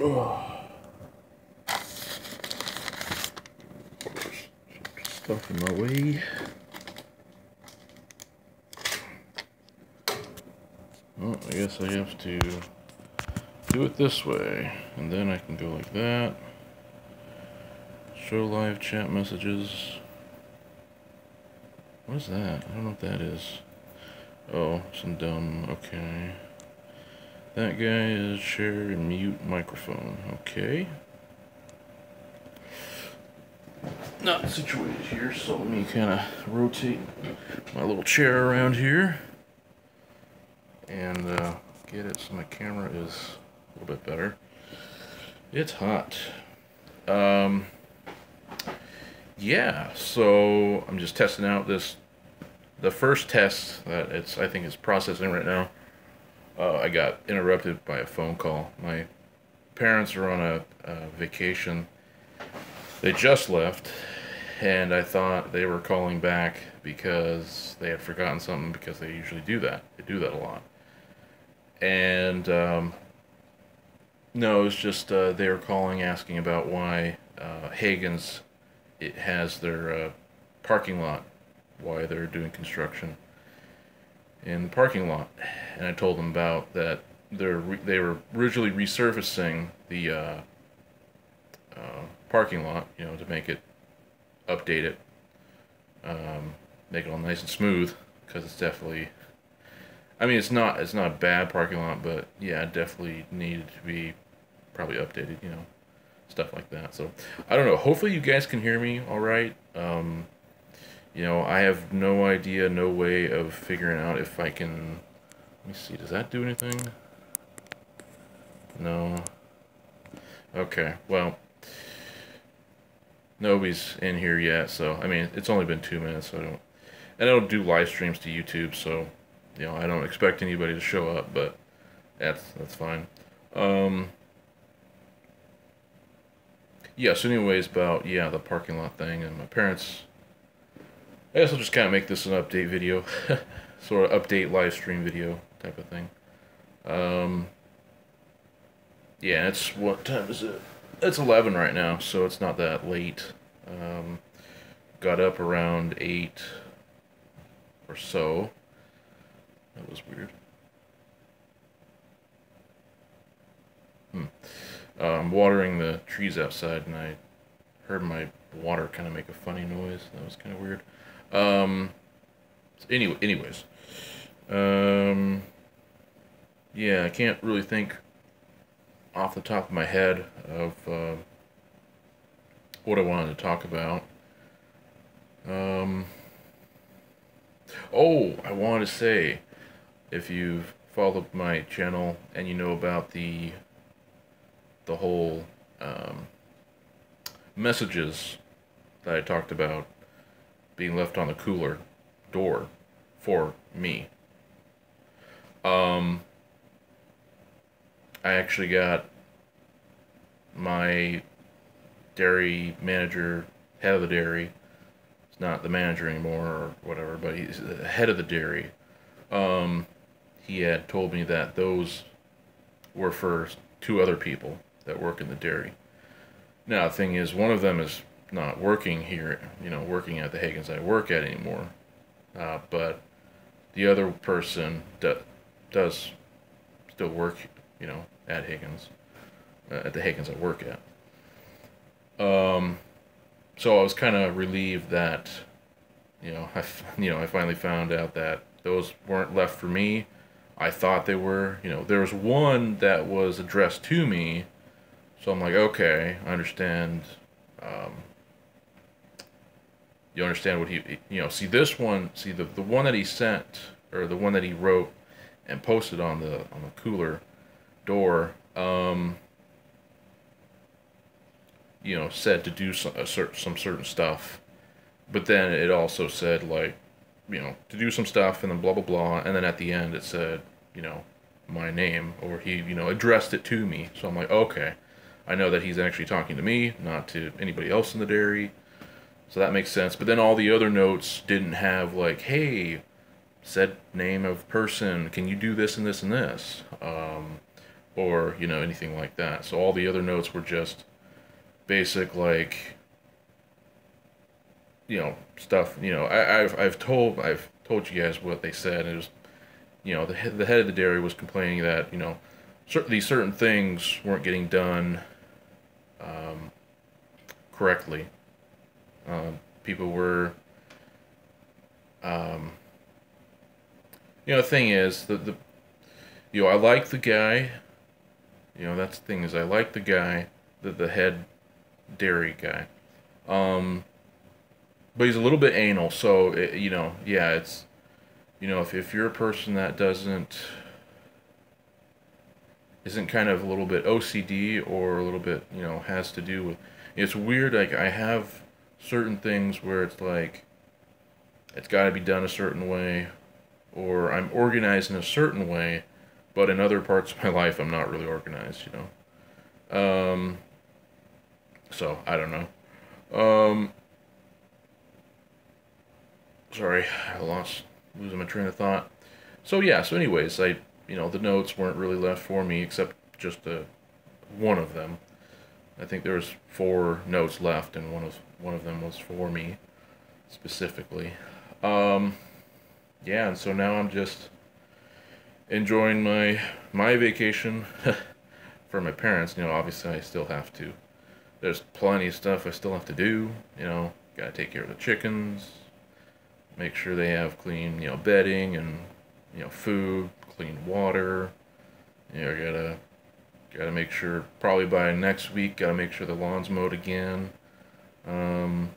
Oh, stuff in my way. Well, I guess I have to do it this way, and then I can go like that. Show live chat messages. What is that? I don't know what that is. Oh, some dumb, okay. That guy is share and mute microphone, okay. Not situated here, so let me kind of rotate my little chair around here and get it so my camera is a little bit better. It's hot. Yeah, so I'm just testing out the first test that I think it's processing right now. I got interrupted by a phone call. My parents are on a vacation. They just left, and I thought they were calling back because they had forgotten something, because they usually do that. They do that a lot. And no, it was just they were calling asking about why Hagen's it has their parking lot, why they're doing construction in the parking lot. And I told them about that they were originally resurfacing the parking lot, you know, to make it, update it, make it all nice and smooth, because it's definitely, I mean, it's not a bad parking lot, but yeah, it definitely needed to be probably updated, you know, stuff like that. So I don't know, hopefully you guys can hear me all right. You know, I have no idea, no way of figuring out if I can, let me see, does that do anything? No. Okay, well, nobody's in here yet, so I mean, it's only been 2 minutes, so I don't do live streams to YouTube, so you know, I don't expect anybody to show up, but that's fine. Yeah, so anyways, about the parking lot thing, and my parents, I guess I'll just kind of make this an update video, sort of update live stream video type of thing. Yeah, it's, what time is it? It's 11 right now, so it's not that late. Got up around 8 or so. That was weird. I'm watering the trees outside, and I heard my water kind of make a funny noise. That was kind of weird. Anyways. Yeah, I can't really think off the top of my head of what I wanted to talk about. Oh, I wanted to say, if you've followed my channel and you know about the whole messages that I talked about being left on the cooler door for me. I actually got my dairy manager, head of the dairy. It's not the manager anymore or whatever, but he's the head of the dairy. He had told me that those were for 2 other people that work in the dairy. Now, the thing is, one of them is not working here, you know, working at the Hagen's I work at anymore. But the other person does still work, you know, at Hagen's, at the Hagen's I work at. So I was kind of relieved that, you know, I finally found out that those weren't left for me. I thought they were, you know, there was one that was addressed to me, so I'm like, okay, I understand. You understand what he, you know, see this one, see the one that he sent, or the one that he wrote and posted on the cooler door, you know, said to do some certain stuff, but then it also said, like, you know, to do some stuff, and then blah blah blah, and then at the end it said, you know, my name, or he, you know, addressed it to me. So I'm like, okay, I know that he's actually talking to me, not to anybody else in the dairy. So that makes sense. But then all the other notes didn't have, like, hey, said name of person, can you do this and this and this? or, you know, anything like that. So all the other notes were just basic, like, you know, stuff. You know, I've told you guys what they said. It was, you know, the head of the dairy was complaining that, you know, these certain things weren't getting done correctly. People were, um, you know, the thing is the you know, I like the guy. You know, that's the thing, is I like the guy, the head dairy guy. Um, but he's a little bit anal, so you know, yeah, it's, you know, if you're a person that isn't kind of a little bit OCD, or a little bit, you know, has to do with, it's weird, like I have certain things where it's like it's got to be done a certain way, or I'm organized in a certain way, but in other parts of my life I'm not really organized, you know. So I don't know. Um, Sorry, losing my train of thought. So yeah, so anyways, you know, the notes weren't really left for me, except just one of them. I think there was 4 notes left, and one of them was for me specifically. Um, yeah, and so now I'm just enjoying my vacation for my parents. You know, obviously I still have to. There's plenty of stuff I still have to do. You know, gotta take care of the chickens, make sure they have clean, you know, bedding, and, you know, food, clean water. You know, gotta make sure, probably by next week, gotta make sure the lawn's mowed again. Um,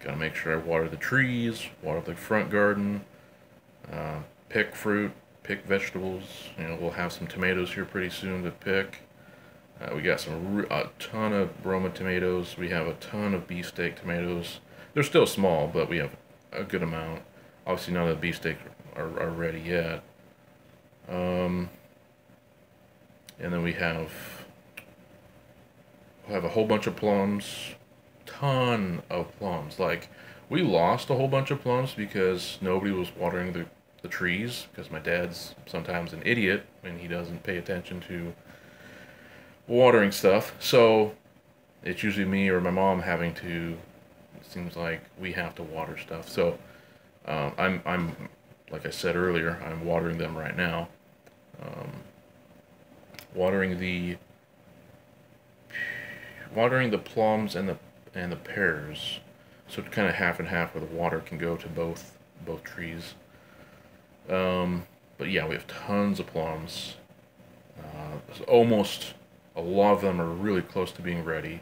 Gotta make sure I water the trees, water the front garden, pick fruit, pick vegetables. You know, we'll have some tomatoes here pretty soon to pick. We got a ton of Roma tomatoes. We have a ton of beefsteak tomatoes. They're still small, but we have a good amount. Obviously, none of the beefsteak are ready yet. And then we'll have a whole bunch of plums. Ton of plums. Like, we lost a whole bunch of plums because nobody was watering the trees, because my dad's sometimes an idiot and he doesn't pay attention to watering stuff. So it's usually me or my mom having to. It seems like we have to water stuff. So I'm like I said earlier, I'm watering them right now. Um, watering the plums and the pears, so it's kind of half and half, where the water can go to both trees. But yeah, we have tons of plums. Almost a lot of them are really close to being ready.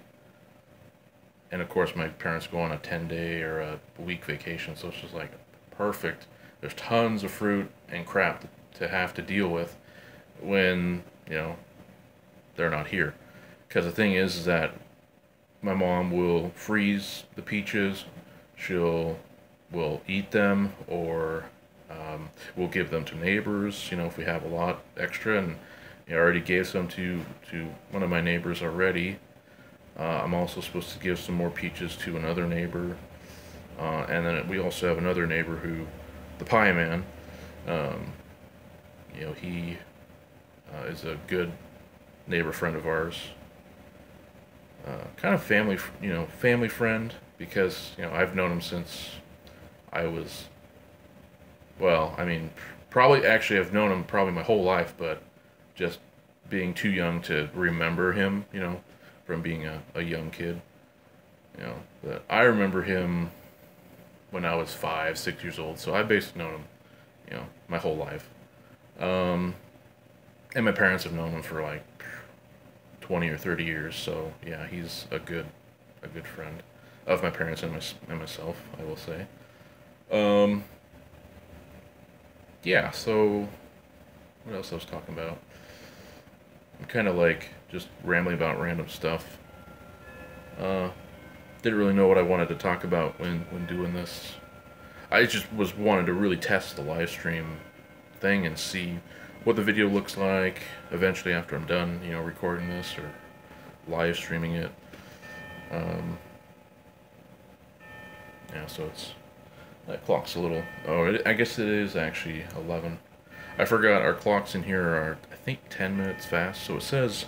And of course, my parents go on a 10-day or a week vacation, so it's just like perfect. There's tons of fruit and crap to have to deal with when, you know, they're not here. Because the thing is that my mom will freeze the peaches. Will eat them, or we'll give them to neighbors. You know, if we have a lot extra, and I already gave some to one of my neighbors already. I'm also supposed to give some more peaches to another neighbor, and then we also have another neighbor who, the Pie Man. You know, he is a good neighbor friend of ours. Kind of family friend, because, you know, I've known him since I was, well, I mean, probably, actually, I've known him probably my whole life, but just being too young to remember him, you know, from being a young kid. You know, but I remember him when I was 5, 6 years old, so I basically known him, you know, my whole life. And my parents have known him for like 20 or 30 years, so yeah, he's a good friend of my parents and myself, I will say. Yeah, so what else I was talking about? I'm kind of like just rambling about random stuff. Didn't really know what I wanted to talk about when doing this. I just wanted to really test the live stream thing and see what the video looks like eventually after I'm done, you know, recording this or live streaming it. Yeah, so that clock's a little. Oh, I guess it is actually 11. I forgot our clocks in here are, I think, 10 minutes fast. So it says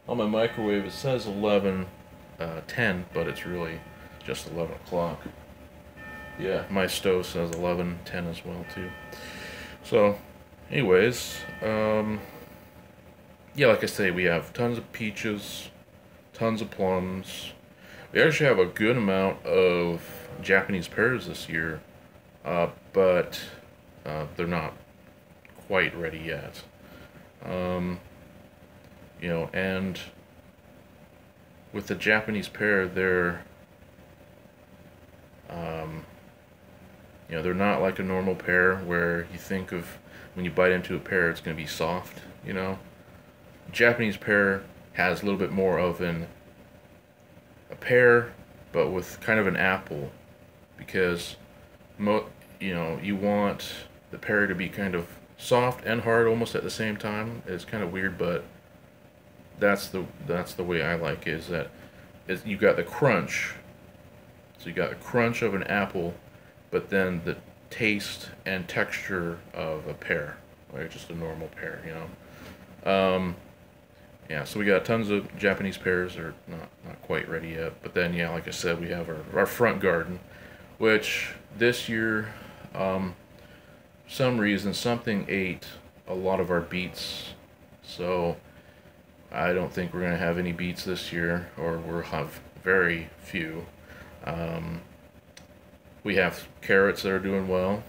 on my microwave, it says 11:10, but it's really just 11 o'clock. Yeah, my stove says 11:10 as well too. So, anyways, yeah, like I say, we have tons of peaches, tons of plums. We actually have a good amount of Japanese pears this year, but they're not quite ready yet. You know, and with the Japanese pear, you know, they're not like a normal pear where you think of when you bite into a pear, it's going to be soft. You know, Japanese pear has a little bit more of a pear, but with kind of an apple, because you know, you want the pear to be kind of soft and hard almost at the same time. It's kind of weird, but that's the way I like it. Is that you got the crunch, so you got the crunch of an apple, but then the taste and texture of a pear, like just a normal pear, you know. Yeah, so we got tons of Japanese pears. They're not quite ready yet, but then yeah, like I said, we have our front garden, which this year, some reason something ate a lot of our beets, so I don't think we're gonna have any beets this year, or we'll have very few. We have carrots that are doing well.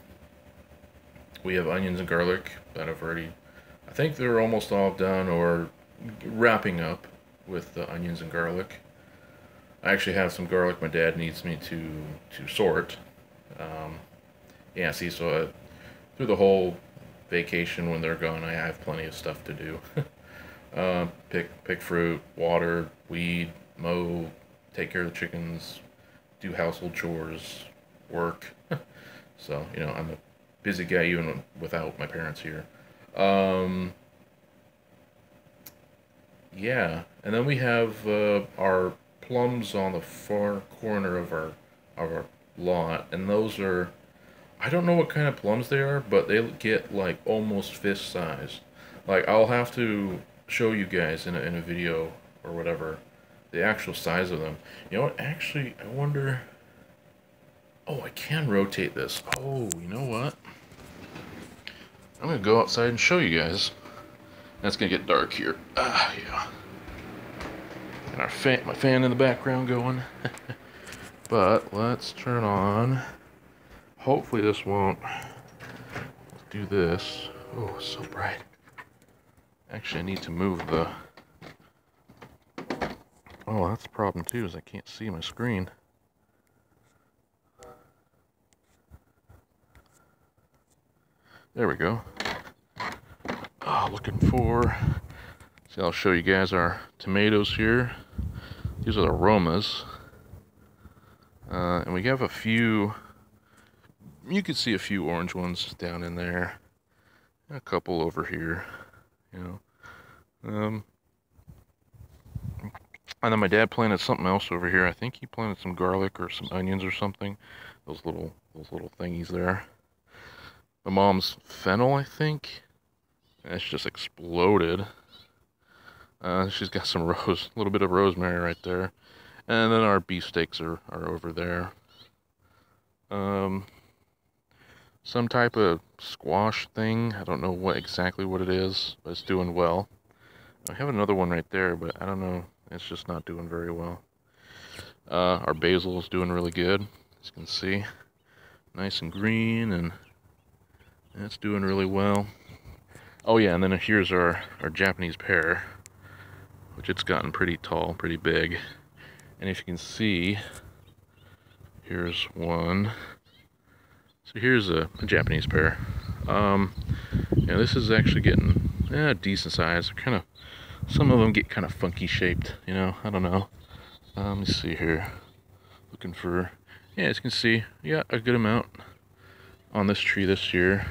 We have onions and garlic that have already, I think they're almost all done or wrapping up with the onions and garlic. I actually have some garlic my dad needs me to sort. Yeah, see, so through the whole vacation when they're gone, I have plenty of stuff to do. Pick fruit, water, weed, mow, take care of the chickens, do household chores, work. So, you know, I'm a busy guy even without my parents here. Yeah, and then we have our plums on the far corner of our lot, and those are, I don't know what kind of plums they are, but they get like almost fist size. Like I'll have to show you guys in a video or whatever the actual size of them. You know what? Actually, I wonder. Oh, I can rotate this. Oh, you know what? I'm gonna go outside and show you guys. That's gonna get dark here. Ah, yeah. And my fan in the background going. But let's turn on. Hopefully this won't. Let's do this. Oh, it's so bright. Actually, I need to move the. Oh, that's the problem too, is I can't see my screen. There we go. Oh, looking for. See, I'll show you guys our tomatoes here. These are the Romas. And we have a few. You can see a few orange ones down in there. A couple over here. You know. And then my dad planted something else over here. I think he planted some garlic or some onions or something. Those little thingies there. My mom's fennel, I think. It's just exploded. She's got some a little bit of rosemary right there. And then our beefsteaks are over there. Some type of squash thing. I don't know exactly what it is, but it's doing well. I have another one right there, but I don't know. It's just not doing very well. Our basil is doing really good, as you can see. Nice and green, and it's doing really well. Oh yeah, and then here's our Japanese pear, which it's gotten pretty tall, pretty big. And if you can see, here's one. So here's a Japanese pear. Yeah, this is actually getting decent size. Kind of, some of them get kind of funky shaped, you know. I don't know. Let me see here. Looking for, yeah, as you can see, we got a good amount on this tree this year.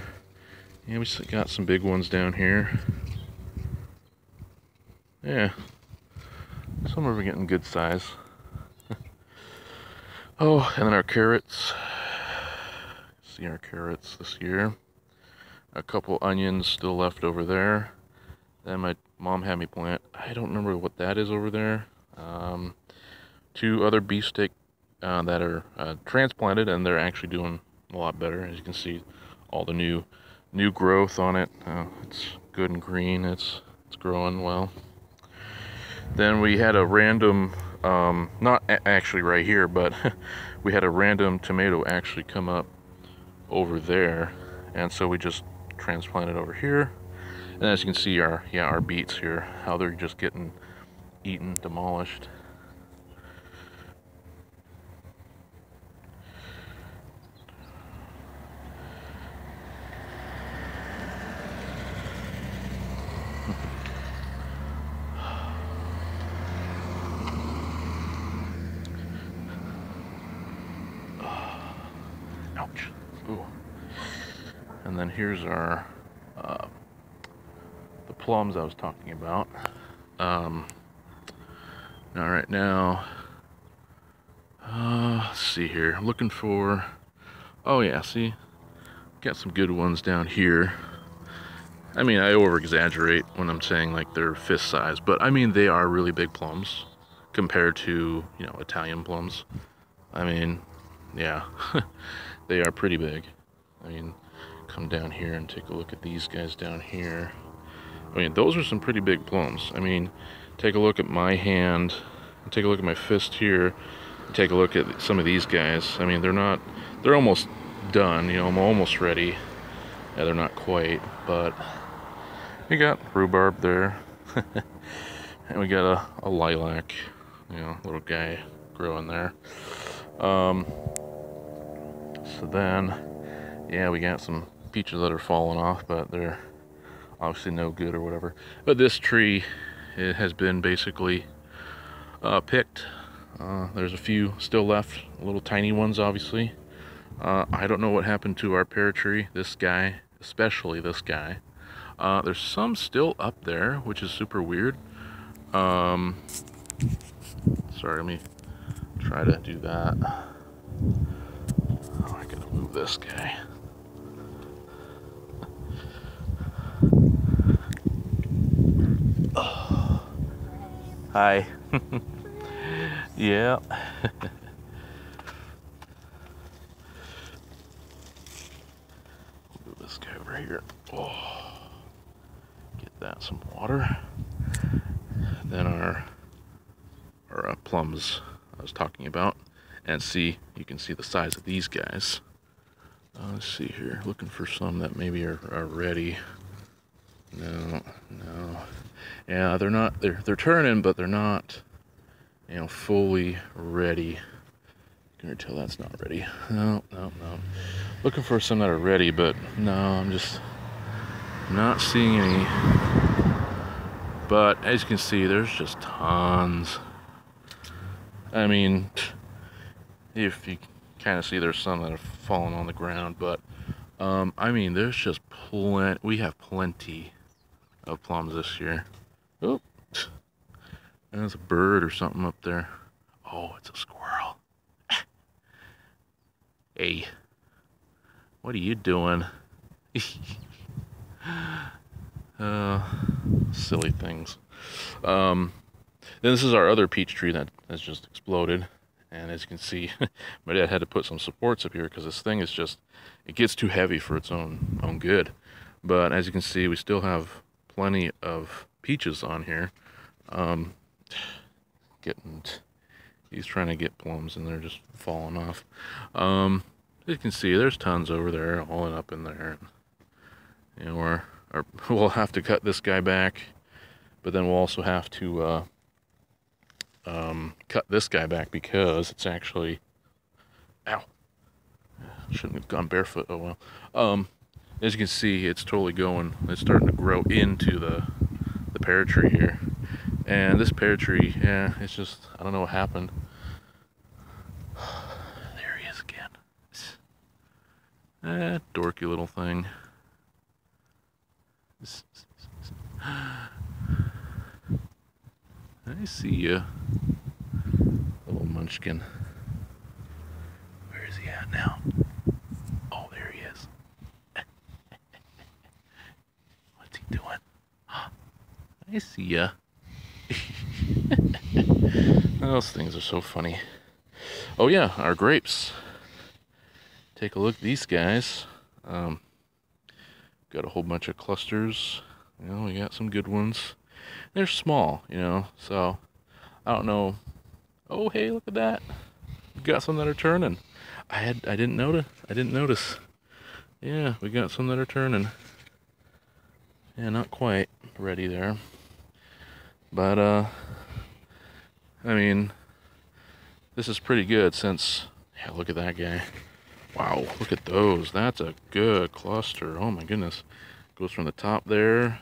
Yeah, we got some big ones down here. Yeah, some of them are getting good size. Oh, and then our carrots. See our carrots this year. A couple onions still left over there. Then my mom had me plant, I don't remember what that is over there. 2 other beefsteak that are transplanted, and they're actually doing a lot better. As you can see, all the new growth on it. It's good and green. It's growing well. Then we had a random, not actually right here, but we had a random tomato actually come up over there, and so we just transplanted over here. And as you can see, our beets here, how they're just getting eaten, demolished. Ouch. Ooh. And then here's our the plums I was talking about. Now right now, let's see here. I'm looking for, oh yeah, see, got some good ones down here. I mean, I over exaggerate when I'm saying like they're fist size, but I mean they are really big plums compared to, you know, Italian plums. I mean, yeah, they are pretty big. I mean, come down here and take a look at these guys down here. I mean, those are some pretty big plums. I mean, take a look at my hand, take a look at my fist here, take a look at some of these guys. I mean, they're almost done, you know, I'm almost ready. Yeah, they're not quite, but we got rhubarb there. And we got a lilac, you know, little guy growing there. So then, yeah, we got some peaches that are falling off, but they're obviously no good or whatever. But this tree, it has been basically picked. There's a few still left, little tiny ones obviously. I don't know what happened to our pear tree, this guy, especially this guy. There's some still up there, which is super weird. Sorry, let me try to do that. Oh, I gotta move this guy. Oh. Hi. Yeah. Move this guy over here. Oh. Get that some water. Then our plums I was talking about, and see, you can see the size of these guys. Let's see here, looking for some that maybe are ready. No. Yeah, they're not. They're turning, but they're not, you know, fully ready. You can tell that's not ready. No. Looking for some that are ready, but no, I'm just not seeing any. But as you can see, there's just tons. I mean, if you kind of see, there's some that have fallen on the ground, but I mean, there's just plenty. We have plenty of plums this year. Oh, there's a bird or something up there. Oh, it's a squirrel. Hey, what are you doing? Silly things. Then this is our other peach tree that has just exploded, and as you can see, my dad had to put some supports up here because this thing is just, it gets too heavy for its own good. But as you can see, we still have plenty of peaches on here. He's trying to get plums and they're just falling off. As you can see, there's tons over there, all up in there. You know, we'll have to cut this guy back, but then we'll also have to cut this guy back because it's actually, ow, shouldn't have gone barefoot. Oh well. As you can see, it's totally it's starting to grow into the pear tree here. And this pear tree, yeah, it's just, I don't know what happened. There he is again. Dorky little thing. I see ya, little munchkin. Where is he at now? Oh, there he is. doing? I see ya. Those things are so funny. Oh yeah, our grapes. Take a look at these guys. Got a whole bunch of clusters. You know, we got some good ones. They're small, you know, so I don't know. Oh, hey, look at that. We got some that are turning. I didn't notice. I didn't notice. Yeah, we got some that are turning. Yeah, not quite ready there. But I mean, this is pretty good since, yeah, look at that guy. Wow, look at those. That's a good cluster. Oh my goodness. Goes from the top there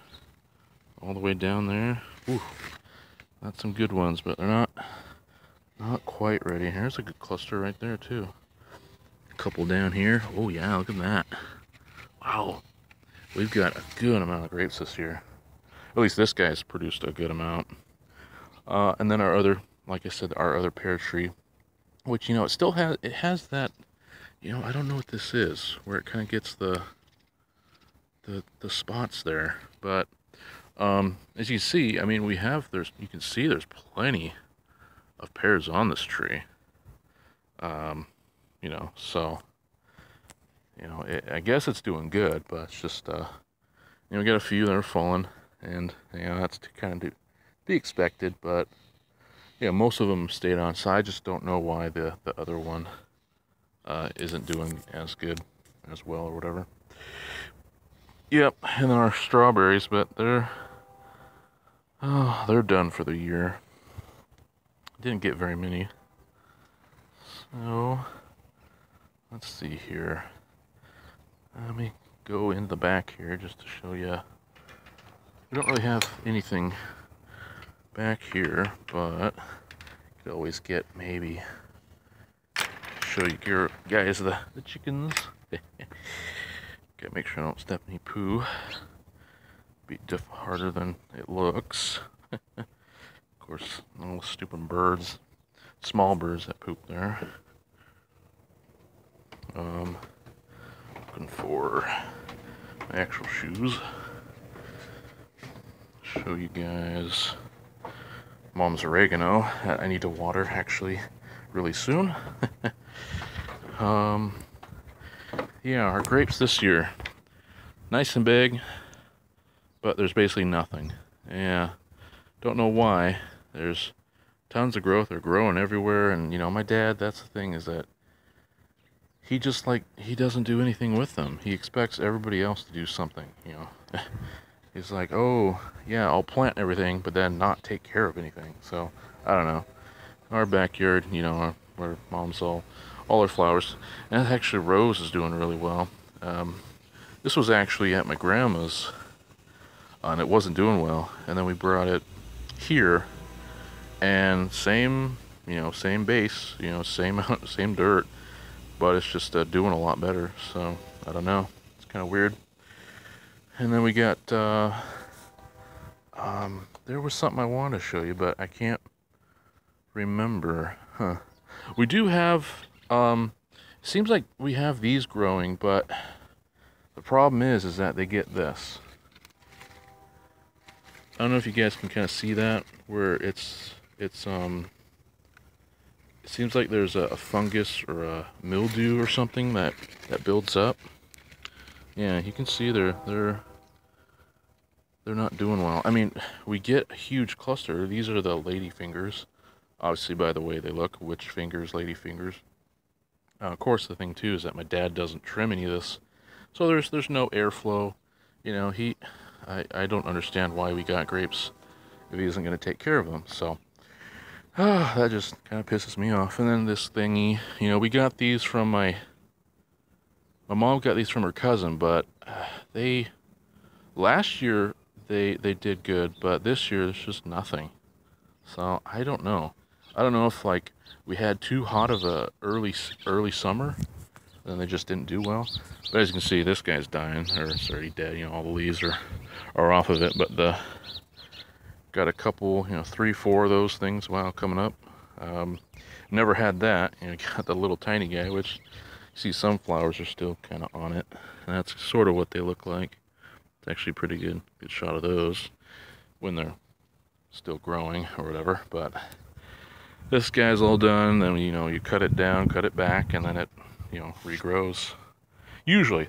all the way down there. Ooh, that's some good ones, but they're not quite ready. Here's a good cluster right there too. A couple down here. Oh yeah, look at that. Wow. We've got a good amount of grapes this year. At least this guy's produced a good amount. And then our other, like I said, our other pear tree, which, you know, it has that, you know, I don't know what this is, where it kind of gets the spots there. But as you see, I mean, you can see there's plenty of pears on this tree. You know, so, you know, I guess it's doing good, but it's just, you know, we got a few that are falling, and, you know, that's to kind of be expected, but, yeah, most of them stayed on, so I just don't know why the other one isn't doing as good, as well, or whatever. Yep, and then our strawberries, but they're done for the year. Didn't get very many. So, let's see here. Let me go in the back here just to show you. We don't really have anything back here, but you could always get maybe show you guys the chickens. Gotta make sure I don't step any poo. Be harder than it looks. Of course, all the stupid birds, small birds that poop there. Looking for my actual shoes. Show you guys Mom's oregano that I need to water actually really soon. Yeah, our grapes this year, nice and big, but there's basically nothing. Yeah, don't know why. There's tons of growth. They're growing everywhere, and you know, my dad, that's the thing, is that he just, like, he doesn't do anything with them. He expects everybody else to do something, you know. He's like, oh yeah, I'll plant everything, but then not take care of anything. So I don't know. Our backyard, you know, where Mom's all her flowers, and actually Rose is doing really well. This was actually at my grandma's, and it wasn't doing well, and then we brought it here, and same, you know, same base, you know, same dirt, but it's just doing a lot better. So I don't know, it's kind of weird. And then we got there was something I wanted to show you, but I can't remember. We do have seems like we have these growing, but the problem is that they get this. I don't know if you guys can kind of see that, where it seems like there's a fungus or a mildew or something that builds up. Yeah, you can see they're not doing well. I mean, we get a huge cluster. These are the ladyfingers, obviously by the way they look, witch fingers, ladyfingers. Of course, the thing too is that my dad doesn't trim any of this, so there's no airflow. You know, I don't understand why we got grapes if he isn't going to take care of them. So that just kind of pisses me off. And then this thingy, you know, we got these from my mom got these from her cousin, but last year they did good, but this year there's just nothing. So I don't know. I don't know if, like, we had too hot of a early summer, and they just didn't do well. But as you can see, this guy's dying, or it's already dead. You know, all the leaves are off of it. But got a couple, you know, 3, 4 of those things. Wow, coming up. Never had that. You know, got the little tiny guy, which you see some flowers are still kind of on it, and that's sort of what they look like. It's actually pretty good shot of those when they're still growing or whatever. But this guy's all done. Then you cut it down, cut it back, and then it regrows. Usually,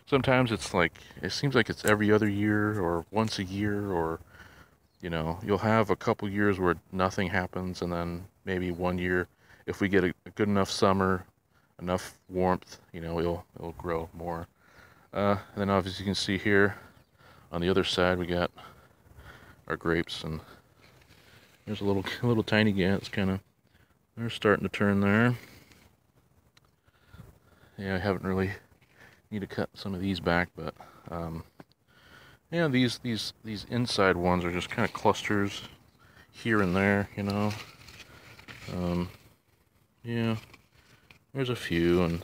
sometimes it's like it seems like it's every other year or once a year, or you'll have a couple years where nothing happens, and then maybe one year, if we get a good enough summer, enough warmth, it'll grow more. And then obviously you can see here on the other side we got our grapes, and there's a little tiny gats they're starting to turn there. Yeah, I haven't really need to cut some of these back, but yeah, these inside ones are just kind of clusters here and there, yeah, there's a few, and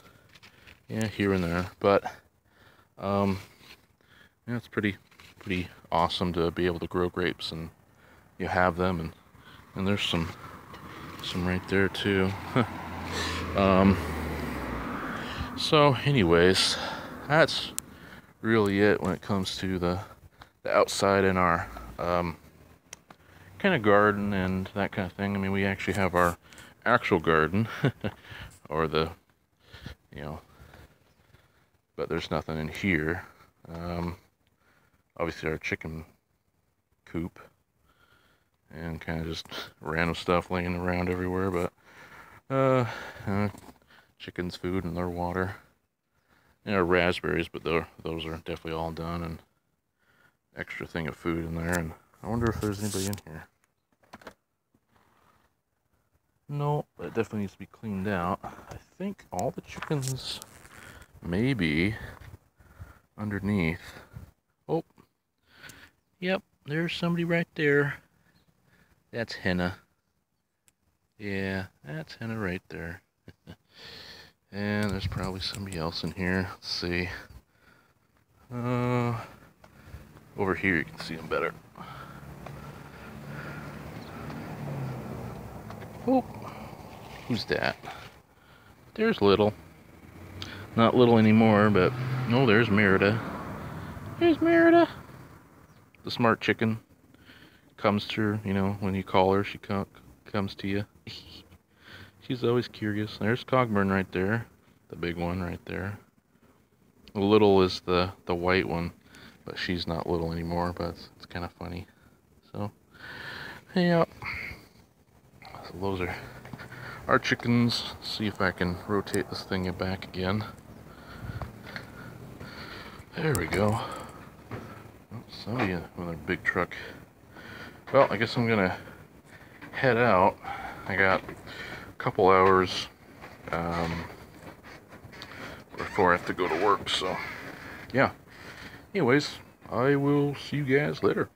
yeah, here and there, but yeah, it's pretty awesome to be able to grow grapes, and you have them, and there's some right there too. So anyways, that's really it when it comes to the outside in our kind of garden and that kind of thing. I mean, we actually have our actual garden or but there's nothing in here. Obviously our chicken coop and kind of just random stuff laying around everywhere, but chicken's food and their water. And our raspberries, but those are definitely all done, and extra thing of food in there. And I wonder if there's anybody in here. No, but it definitely needs to be cleaned out. I think all the chickens may be underneath. Oh, yep, there's somebody right there. That's Henna. Yeah, that's Henna right there. And there's probably somebody else in here. Let's see. Over here you can see them better. Oh, who's that? There's Little. Not Little anymore, but no, there's Merida. There's Merida. The smart chicken comes to her, when you call her, she comes to you. She's always curious. There's Cogburn right there, the big one right there. Little is the white one, but she's not Little anymore, but it's kind of funny. So, yeah. So those are our chickens. See if I can rotate this thing back again. There we go. Oh, somebody with a big truck. Well, I guess I'm gonna head out. I got couple hours before I have to go to work, so yeah. Anyways, I will see you guys later.